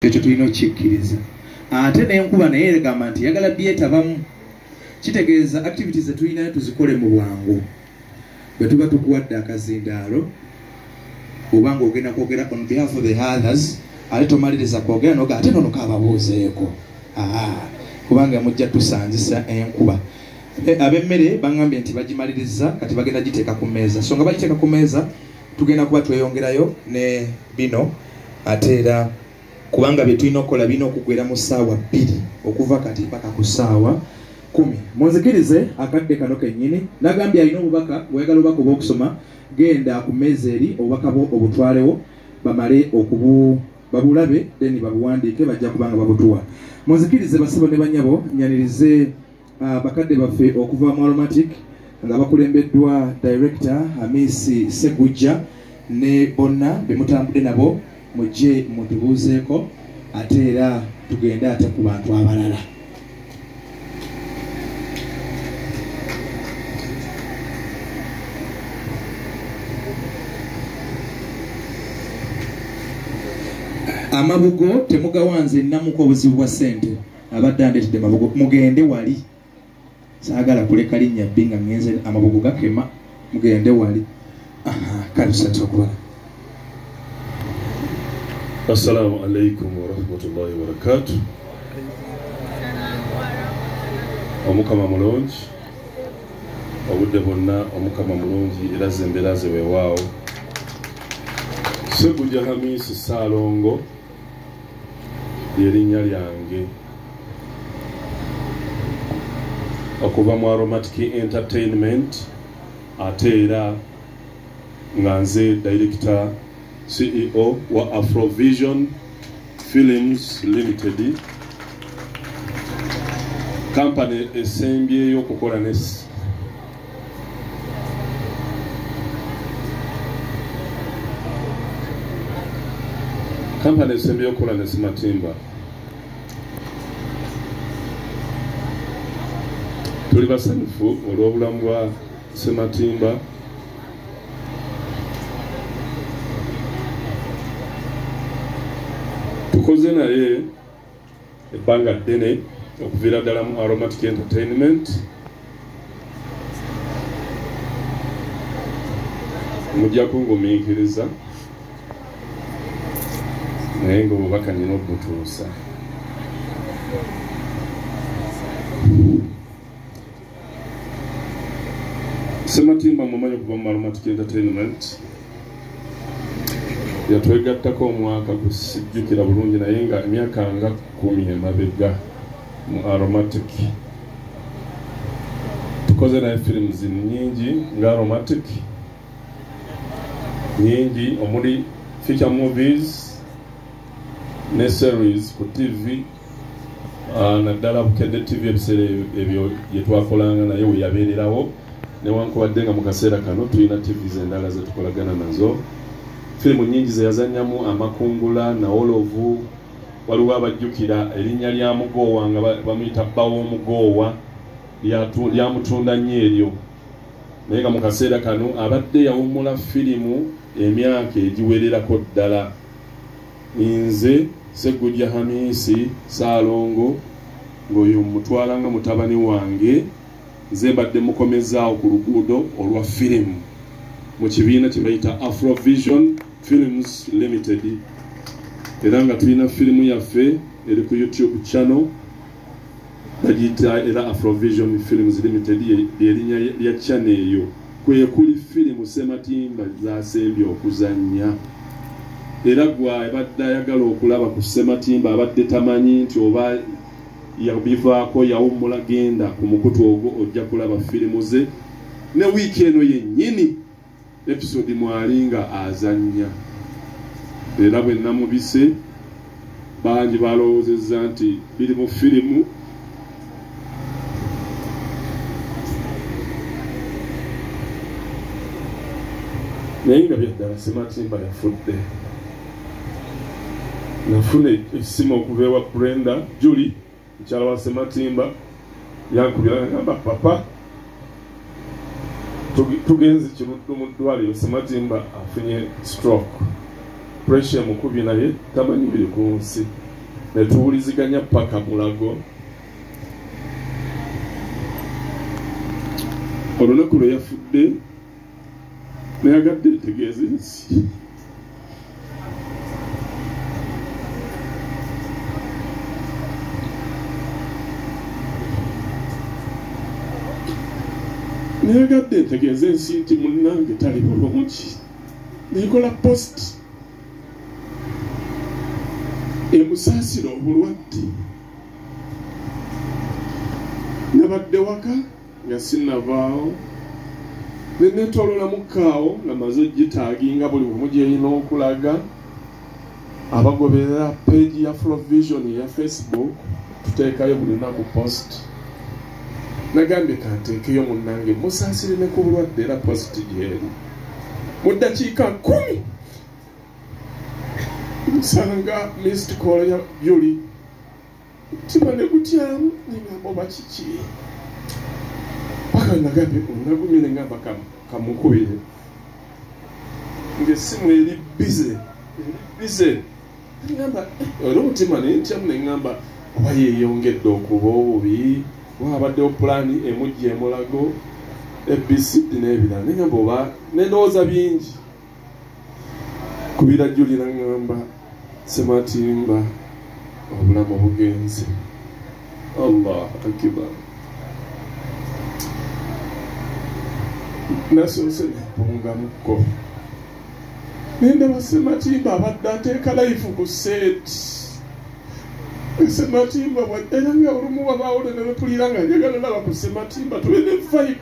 ekyo tulina okikkiriza. Ate n'enkuba naye egamba nti yagala byetabamu. Kitegeeza activities zetulinayo tuzikole mu bwangu. Bwe tuba tukuwadde akazindaalo oba ng'ogenda kwogera on behalf of the others ate tomaliriza kwogera noga ate nono kaababuuzeeko kubanga mujja tusanzisa enkuba. Ab'emmere baŋŋambye nti bagimaliriza kati bagenda giteeka ku mmeeza. So nga bagiteeka ku mmeeza tugenda kuba tweyongerayo ne bino ate era kubanga bye tulina okukola birina okuggwera mu ssaawa 2 okuva kati paka ku ssaawa 10. Munzikirize akadde kano kennyini nagambye alina obubaka bwegala obubaka obw'okusoma genda ku mmeeza eri obubaka bwo obutwalewo bamale babulabe then babuwandiike bajja kubanga babutuwa. Munzikirize basabo ne banyabo nyanirize bakadde baffe okuva mu Aromatic nga bakulembeddwa director Hamisi Segujja ne bonna bemutambudde nabo mujje mutubuuzeeko ate era tugende ate ku bantu abalala. Amabugo temugawanze namuko obuzibu bwa ssente abadde andetedde mabugo mugende wali saagala kuleka linnya binga ngenze amabugo gakema mugende wali. Kabisa tokola. Assalamu alaikum wa rahmatullahi wa barakatuh. Omukama mulungi obudde bwonna omukama mulungi era zembera ze weewaawo. Segujja Hamisi Saalongo lyerinnya lyange okuva mu Aromatic Entertainment ate era nga nze director CEO wa Afrovision Films Limited, company esembyeyo okukola ne company esembyeyo okukola ne Sematimba. Tuli basanyufu olw'obulamu bwa Sematimba. Tukoze naye ebbanga ddene okuviira ddala mu Aromatic Entertainment. Mujja kungumiikiriza naye ng'obubaka nina obutuusa. Sematimba mumanyi okuva mu Aromatic Entertainment yatwegattako omwaka gusijjukira bulungi naye nga emyaka nga 10 emabega mu Aromatic. Tukoze naye films nyingi nga Aromatic nyingi omuli feature movies ne series ku TV naddala Bukedde TV ebiseera ebyo bye twakolanga naye we yabeererawo newankubadde nga mu kaseera kano tulina TVs endala ze tukolagana nazo. Filimu nyingi ze yazannyamu Amakungula na Olovu, waliwo abajjukira erinnya lya Mugoowa nga bamuyita bbawo omugoowa lyamutunda nnyo eryo naye nga mu kaseera kano abadde yawummula firimu emyaka egiwererako ddala. Nze Segujja Hamisi Saalongo ng'oyo mutwala nga mutabani wange nze mbadde mukomezaawo ku luguudo olwa firimu mu kibiina kye bayita Afrovision Films Limited era nga tulina firimu yaffe eri ku YouTube channel bagiyita era Afrovision Films Limited lyerinnya lya channel eyo kwe kuli firimu Sematimba zasembye okuzannya era gwe abadde ayagala okulaba ku Sematimba abadde tamanyi nti oba yabivaako yawummula genda ku mukutu ogwo ojja kulaba firimu ze ne wiiki eno yennyini episode mwalinga azannya era bwe namubise bangi balowoozezza nti biri mu firimu naye nga byaddala Sematimba yafudde. Nafuna essimu okuva ewa Brenda Julie mukyala wa Sematimba yankubira ngamba papa tugenze kiruddu mu ddwaliro Sematimba afunye stroke pressure mukubye naye tamanyi biri ku nsi ne tuwuliziganya paka Mulago. Olunaku lwe yafudde nayagadde ntegeeza ensi. Nayagadde ntegeeza ensi nti munnange tali bulungi. Nekola post emusaasira obulwadde. Nabadde waka nga sinnavaawo. Ne neetoolola mukkaawo nga maze ogitaaginga buli bumu gy'erina okulaga. Abagoberera page ya Afrovision ya Facebook tuteekayo buli lunaku post. Nagambye kanteekeyo munnange musaasire ne ku bulwadde era post gy'eri. Mu ddakiika 10 nsanga missed call ya Julie. Tiba ne gutyamu nengamba oba kiki. Paka nagambye nagumye nengamba kamukubire. Ng'essimu eri bize. Nengamba olw'omutima ne ntyamu nengamba oba yeeyongedde okuba obubi. Wabaddewo pulaani emujja e Mulago ABCD n'ebirala. Nengamba oba n'endowooza bingi. Kubira Julie nangamba Sematimba obulamu bugenze. Allah akiba. Nasoose nepungamuko. Nendaba Sematimba abadde ateeka life ku set. Sematimba era nga olumu wabaawo ne bepulira nga njagala laba ku Sematimba tube ne vibe.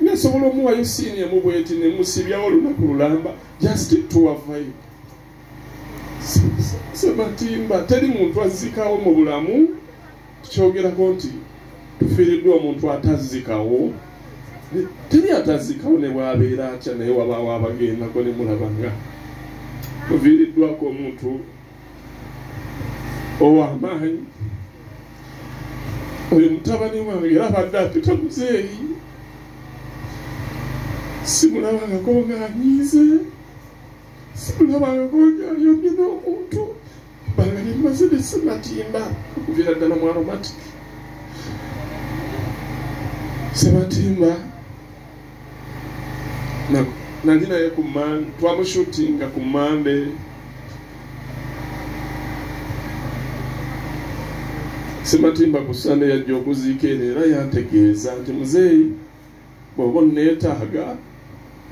Nesobola omuwayo siini emu bweti ne musibyawo olunaku lulamba just to a vibe. Sematimba teri muntu azzikawo mu bulamu. Tukyogerako nti tufiiriddwa omuntu atazzikawo. Teri atazzikawo ne bw'abeera atya naye wabaawo abagendako ne mulaba nga tufiiriddwako omuntu ow'amaanyi. Oyo mutabani wange era abadde apita muzeeyi. Simulabangako ng'anyiize. Simulabangako ng'ayombye n'omuntu. Banga ne mmaze ne Sematimba okuviira ddala mu aromatic. Sematimba nali naye ku Monday, twamushootinga ku Monday. Sematimba ku Sunday yajja okuziika era yantegeeza nti muzeeyi bw'oba onneetaaga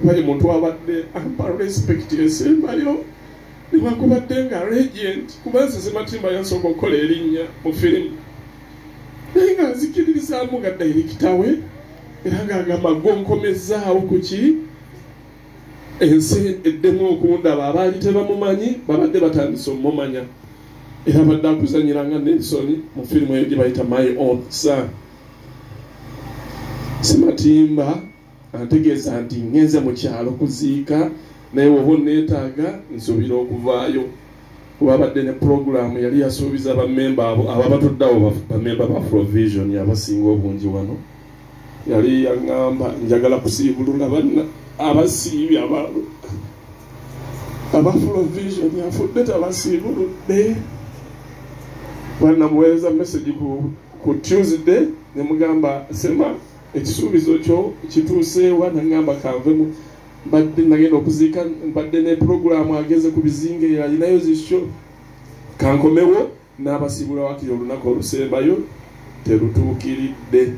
bali muntu abadde ampa respect esembayo newankubadde nga regent kubanza Sematimba yasooka okukola erinnya mu firimu naye nga nzikiririzaamu nga director we era ng'agamba gonkomezaawo ku ki ensi eddemu okundaba abaali tebamumanyi babadde batandise omumanya era badde akuzanyiranga Nelson mu firimu eyo gye bayita My Own Son. Sematimba antegeeza nti ngenze mu kyalo kuziika naye woba onneetaaga nsuubira okuvaayo kuba abadde ne puroguramu yali yasuubiza bamemba abo ababatuddeawo bamemba ba Afrovision abasinga obungi wano. Yali yaŋŋamba njagala kusiibulula banna abasiibi aba Afrovision afudde tabasiibuludde. Banamuweereza message ku Tuesday ne mugamba Sema ekisuubizo kyo kituuseewa nangamba kanvemu badde nagenda okuziika badde ne puroguramu ageze ku bizinge alinayo zisho kankomewo n'abasiibula wakiri olunaku olusembayo terutuukiridde.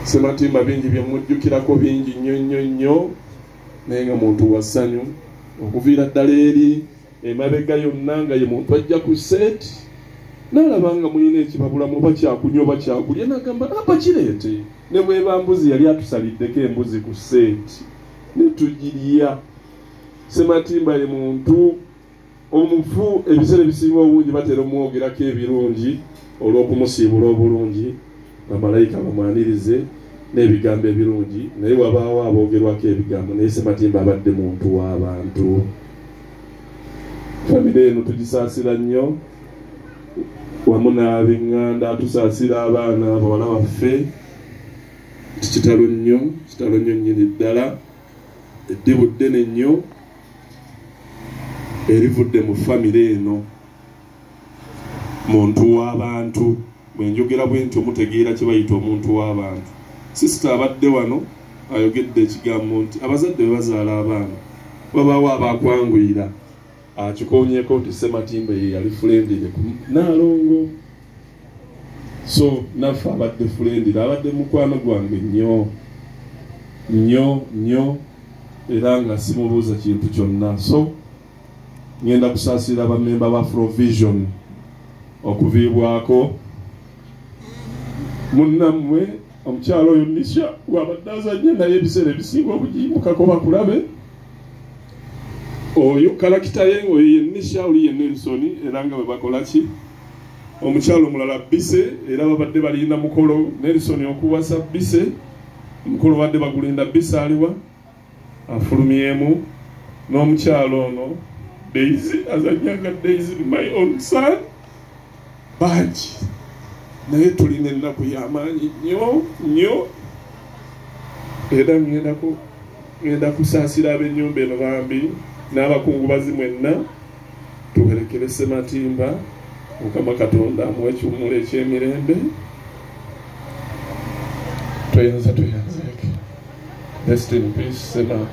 Sematimba bingi byemujjukirako bingi nnyo naye nga muntu wa ssanyu okuviira ddala eri emabega yonna nga ye muntu ajja ku set n'alaba nga mulina ekibabulamu oba kyakunywa oba kyakulya n'agamba bakireete. Ne bweba mbuzi yali atusaliddeko embuzi ku set ne tugirya. Sematimba ye muntu omufu ebiseera ebisinga obungi batera omwogerako ebirungi olw'okumusiibula obulungi bamalayika bamwanirize n'ebigambo ebirungi naye wabaawo aboogerwako ebigambo naye Sematimba abadde muntu w'abantu. Famire eno tugisaasira nnyo wamu n'ab'eŋŋanda tusaasira abaana abawala baffe. Kitalo nnyo nnyini ddala eddibu ddene nnyo erivudde mu famire eno muntu w'abantu bwenjogera bwe nti omutegeera kye bayita omuntu w'abantu sisita abadde wano ayogedde ekigambo nti abazadde bwe bazaala abaana babaawo abakwanguyira akikonyeeko nti Sematimba ye yali fulendire ku Naalongo so naffe abadde fulendire abadde mukwano gwange nnyo era nga simubuuza kintu kyonna so ngenda kusaasira bamemba ba Afrovision okuviibwako munnammwe omukyalo oyo Nisha wabadde azanye naye ebiseera ebisinga obugiyimukako bakulabe oyo kalakita ye oyo ye Nisha oli ye Nelson era nga bwe bakola ki omukyalo omulala Bise era babadde balinda mukolo Nelson okuwasa Bise omukolo badde bagulinda Bise aliwa afulumyemu n'omukyalo ono Daisy azanyanga Daisy my own son bangi naye tulina ennaku y'amaanyi nnyo era ngenda kusaasira ab'ennyumba eno bambi n'abakungubazi mwenna tuberekere Sematimba Mukama Katonda amuwe ekiwummulo eky'emirembe tweyanza rest in peace Sema